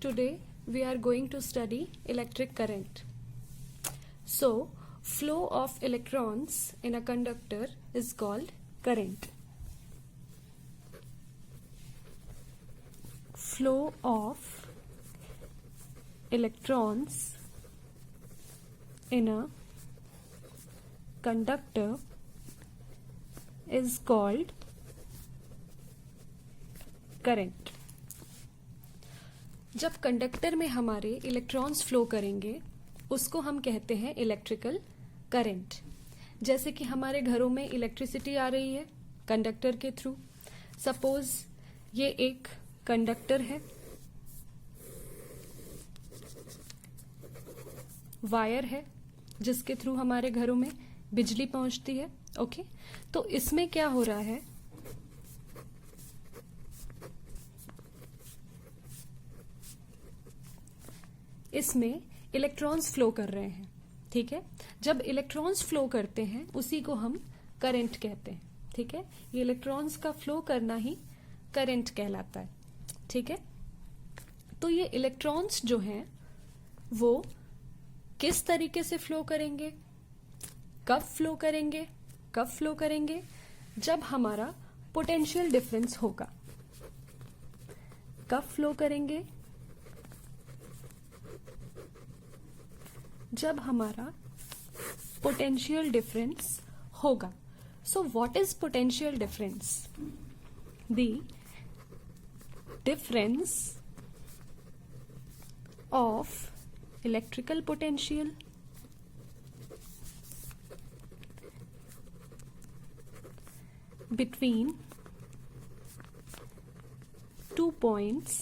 Today we are going to study electric current. So, flow of electrons in a conductor is called current. Flow of electrons in a conductor is called current. जब conductor में हमारे electrons flow करेंगे उसको हम कहते हैं electrical current. जैसे कि हमारे घरों में इलेक्ट्रिसिटी आ रही है कंडक्टर के थ्रू. सपोज ये एक कंडक्टर है, वायर है जिसके थ्रू हमारे घरों में बिजली पहुंचती है. ओके, तो इसमें क्या हो रहा है, इसमें इलेक्ट्रॉन्स फ्लो कर रहे हैं. ठीक है, जब इलेक्ट्रॉन्स फ्लो करते हैं उसी को हम करंट कहते हैं. ठीक है, ये इलेक्ट्रॉन्स का फ्लो करना ही करंट कहलाता है. ठीक है, तो ये इलेक्ट्रॉन्स जो हैं वो किस तरीके से फ्लो करेंगे, कब फ्लो करेंगे, कब फ्लो करेंगे, जब हमारा पोटेंशियल डिफरेंस होगा. कब फ्लो करेंगे, जब हमारा पोटेंशियल डिफरेंस होगा. So what is potential difference? The difference of electrical potential between 2 points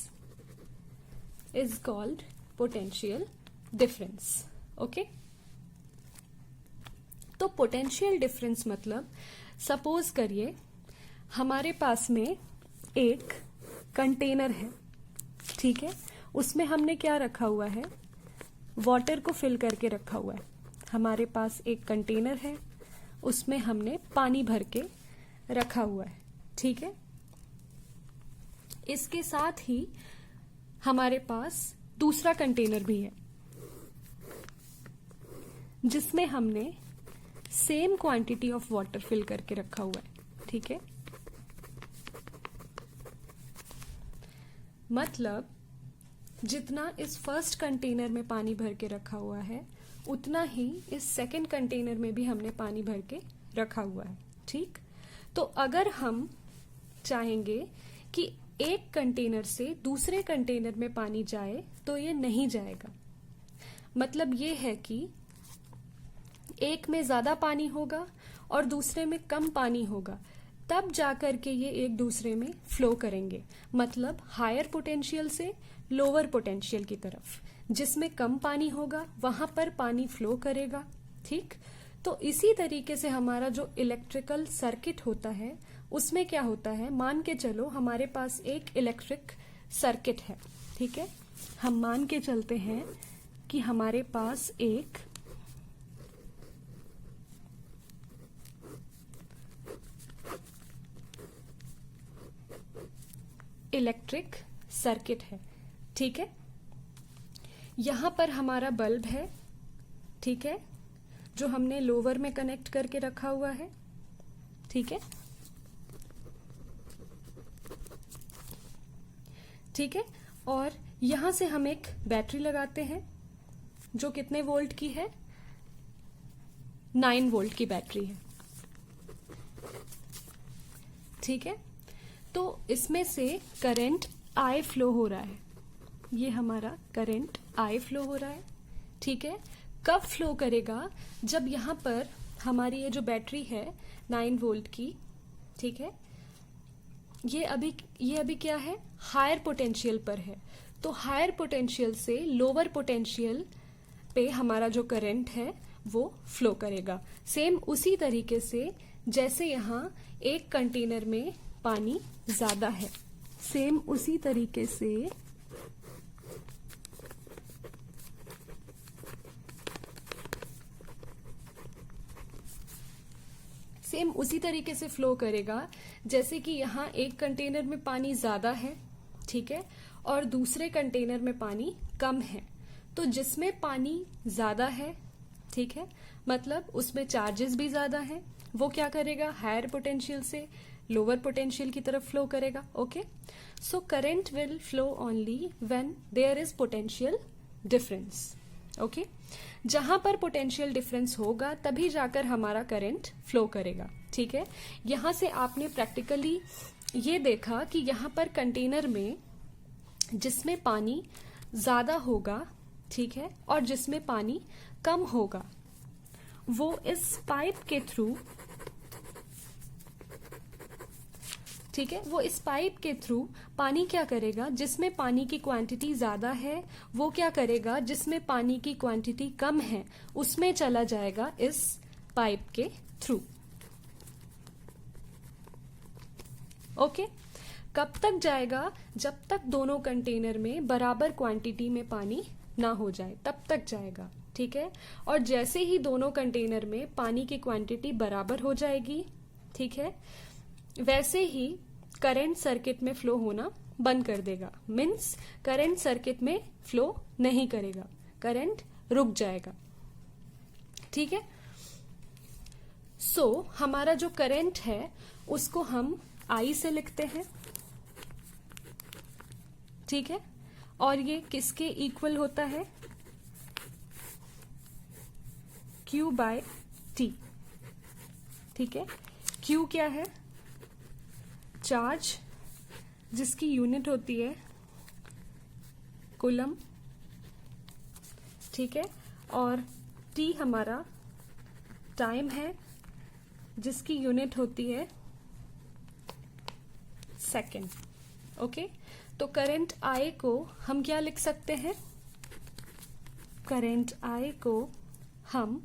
is called potential difference. Okay, तो पोटेंशियल डिफरेंस मतलब सपोज करिए हमारे पास में एक कंटेनर है. ठीक है, उसमें हमने क्या रखा हुआ है, वाटर को फिल करके रखा हुआ है. हमारे पास एक कंटेनर है, उसमें हमने पानी भर के रखा हुआ है. ठीक है, इसके साथ ही हमारे पास दूसरा कंटेनर भी है जिसमें हमने same quantity of water fill करके रखा हुआ है. ठीक है, मतलब जितना इस फर्स्ट कंटेनर में पानी भर के रखा हुआ है उतना ही इस सेकंड कंटेनर में भी हमने पानी भर के रखा हुआ है. ठीक, तो अगर हम चाहेंगे कि एक कंटेनर से दूसरे कंटेनर में पानी जाए तो ये नहीं जाएगा. मतलब ये है कि एक में ज्यादा पानी होगा और दूसरे में कम पानी होगा, तब जाकर के ये एक दूसरे में फ्लो करेंगे. मतलब हायर पोटेंशियल से लोअर पोटेंशियल की तरफ. जिसमें कम पानी होगा वहां पर पानी फ्लो करेगा. ठीक, तो इसी तरीके से हमारा जो इलेक्ट्रिकल सर्किट होता है उसमें क्या होता है, मान के चलो हमारे पास एक इलेक्ट्रिक सर्किट है. ठीक है, हम मान के चलते हैं कि हमारे पास एक इलेक्ट्रिक सर्किट है. ठीक है, यहां पर हमारा बल्ब है. ठीक है, जो हमने लोअर में कनेक्ट करके रखा हुआ है. ठीक है, ठीक है, और यहां से हम एक बैटरी लगाते हैं जो कितने वोल्ट की है, 9 वोल्ट की बैटरी है. ठीक है, तो इसमें से करंट I फ्लो हो रहा है. ये हमारा करंट I फ्लो हो रहा है. ठीक है, कब फ्लो करेगा, जब यहां पर हमारी ये जो बैटरी है 9 वोल्ट की. ठीक है, ये अभी क्या है, हायर पोटेंशियल पर है. तो हायर पोटेंशियल से लोअर पोटेंशियल पे हमारा जो करंट है वो फ्लो करेगा. सेम उसी तरीके से जैसे यहां एक कंटेनर में पानी ज्यादा है, सेम उसी तरीके से फ्लो करेगा. जैसे कि यहाँ एक कंटेनर में पानी ज्यादा है. ठीक है, और दूसरे कंटेनर में पानी कम है, तो जिसमें पानी ज्यादा है, ठीक है, मतलब उसमें चार्जेस भी ज्यादा हैं, वो क्या करेगा, हायर पोटेंशियल से लोअर पोटेंशियल की तरफ फ्लो करेगा. Okay, so current will flow only when there is potential difference. Okay, जहां पर पोटेंशियल डिफरेंस होगा तभी जाकर हमारा करंट फ्लो करेगा. ठीक है, यहां से आपने प्रैक्टिकली ये देखा कि यहां पर कंटेनर में जिसमें पानी ज्यादा होगा, ठीक है, और जिसमें पानी कम होगा, वो इस पाइप के थ्रू, ठीक है, वो इस पाइप के थ्रू पानी क्या करेगा, जिसमें पानी की क्वांटिटी ज्यादा है वो क्या करेगा, जिसमें पानी की क्वांटिटी कम है उसमें चला जाएगा इस पाइप के थ्रू. ओके, कब तक जाएगा, जब तक दोनों कंटेनर में बराबर क्वांटिटी में पानी ना हो जाए तब तक जाएगा. ठीक है, और जैसे ही दोनों कंटेनर में पानी की क्वांटिटी बराबर हो जाएगी, ठीक है, वैसे ही करंट सर्किट में फ्लो होना बंद कर देगा. मीन्स करंट सर्किट में फ्लो नहीं करेगा, करंट रुक जाएगा. ठीक है, सो हमारा जो करंट है उसको हम I से लिखते हैं. ठीक है, और ये किसके इक्वल होता है, Q बाय T. ठीक है, Q क्या है, चार्ज, जिसकी यूनिट होती है कूलम. ठीक है, और T हमारा टाइम है, जिसकी यूनिट होती है सेकेंड. ओके, तो करंट I को हम क्या लिख सकते हैं, करंट I को हम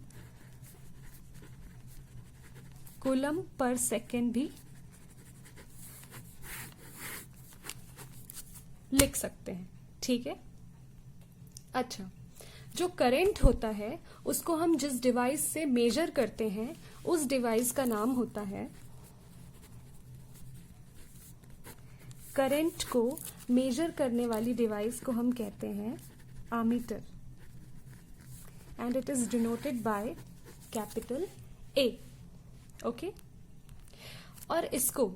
कूलम पर सेकेंड भी लिख सकते हैं. ठीक है, अच्छा, जो करंट होता है उसको हम जिस डिवाइस से मेजर करते हैं उस डिवाइस का नाम होता है, करंट को मेजर करने वाली डिवाइस को हम कहते हैं ammeter, and it is denoted by capital A. Okay, और इसको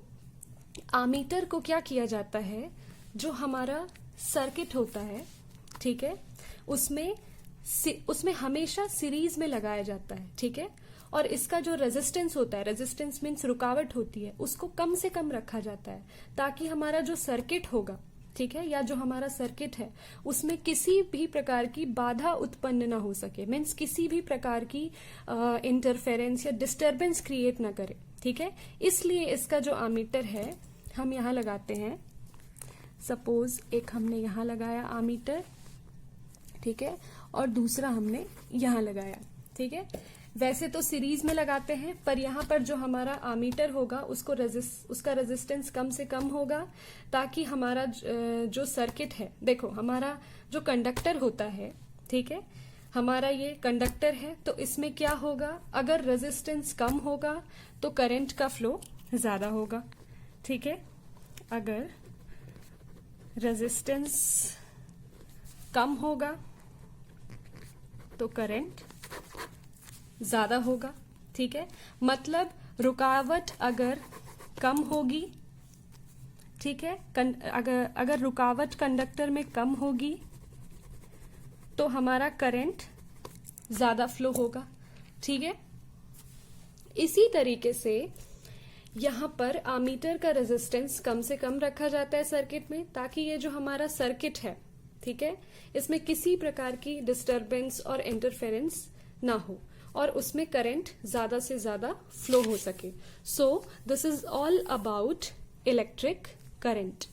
आमीटर को क्या किया जाता है, जो हमारा सर्किट होता है, ठीक है, उसमें हमेशा सीरीज में लगाया जाता है. ठीक है, और इसका जो रेजिस्टेंस होता है, रेजिस्टेंस मीन्स रुकावट होती है, उसको कम से कम रखा जाता है ताकि हमारा जो सर्किट होगा, ठीक है, या जो हमारा सर्किट है उसमें किसी भी प्रकार की बाधा उत्पन्न ना हो सके. मीन्स किसी भी प्रकार की इंटरफेरेंस या डिस्टरबेंस क्रिएट ना करे. ठीक है, इसलिए इसका जो आमीटर है हम यहाँ लगाते हैं. सपोज एक हमने यहाँ लगाया आमीटर, ठीक है, और दूसरा हमने यहाँ लगाया. ठीक है, वैसे तो सीरीज में लगाते हैं, पर यहाँ पर जो हमारा आमीटर होगा उसका रेजिस्टेंस कम से कम होगा ताकि हमारा जो सर्किट है, देखो हमारा जो कंडक्टर होता है, ठीक है, हमारा ये कंडक्टर है, तो इसमें क्या होगा, अगर रेजिस्टेंस कम होगा तो करंट का फ्लो ज्यादा होगा. ठीक है, अगर रेजिस्टेंस कम होगा तो करंट ज्यादा होगा. ठीक है, मतलब रुकावट अगर कम होगी, ठीक है, अगर रुकावट कंडक्टर में कम होगी तो हमारा करंट ज्यादा फ्लो होगा. ठीक है, इसी तरीके से यहाँ पर आमीटर का रेजिस्टेंस कम से कम रखा जाता है सर्किट में, ताकि ये जो हमारा सर्किट है, ठीक है, इसमें किसी प्रकार की डिस्टरबेंस और इंटरफेरेंस ना हो और उसमें करंट ज्यादा से ज्यादा फ्लो हो सके. So this is all about electric current.